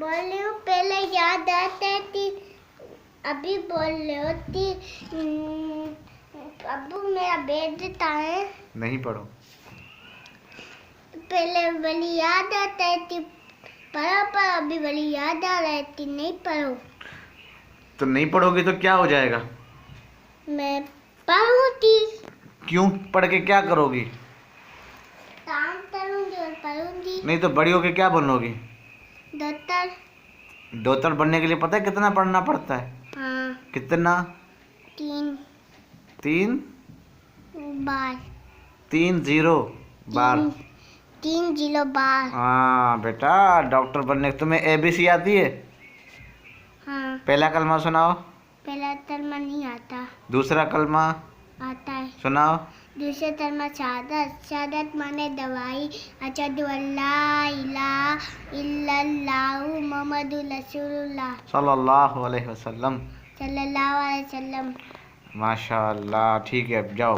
बोल रही हूँ पहले याद आता थी, अभी बोल रही होती। अबू मेरा बेड देता है। नहीं पढ़ो। पहले वाली याद आता थी, पढ़ो पर अभी वाली याद आ रही थी, नहीं पढ़ो। तो नहीं पढ़ोगी तो क्या हो जाएगा? मैं पढ़ूंगी। क्यों? पढ़ के क्या करोगी? काम करूंगी और पढ़ूंगी। नहीं तो बड़ी होके क्या बनोगी? डॉक्टर। डॉक्टर बनने के लिए पता है कितना पढ़ना पड़ता है? हाँ। कितना? 3 3 बार। 3 0 बार। 3 0 बार। हाँ बेटा, डॉक्टर बनने तुम्हें ABC आती है? हाँ। पहला कलमा सुनाओ। पहला तलमा नहीं आता। दूसरा कलमा आता है। सुनाओ। दूसरा तलमा शहादत। शहादत माने दवाई। अशहदु अल्ला इलाहा इल्लल्लाहु मुहम्मदुर रसूलुल्लाह सल्लल्लाहु अलैहि वसल्लम। सल्लल्लाहु अलैहि वसल्लम। माशाअल्लाह, ठीक है, जाओ।